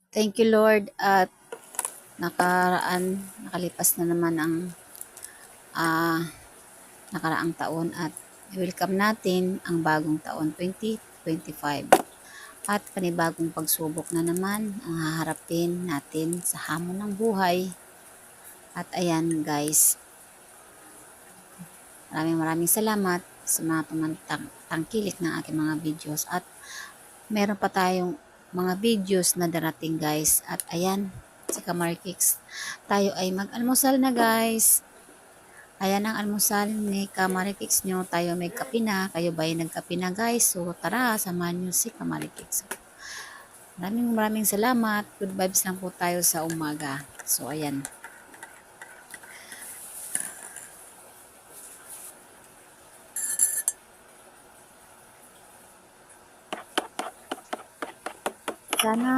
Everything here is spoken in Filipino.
Thank you Lord at nakalipas na naman ang nakaraang taon at welcome natin ang bagong taon 2025. At panibagong pagsubok na naman ang haharapin natin sa hamon ng buhay. At ayan guys, maraming salamat sa mga tangkilik ng aking mga videos at meron pa tayong mga videos na darating guys. At ayan, si Kamarikix, tayo ay mag-almusal na guys. Ayan ang almusal ni Kamarikix nyo, tayo may kape na, kayo ba ay nagkape na guys? So tara, samahan nyo si Kamarikix. Maraming salamat, good vibes lang po tayo sa umaga. So ayan. Sana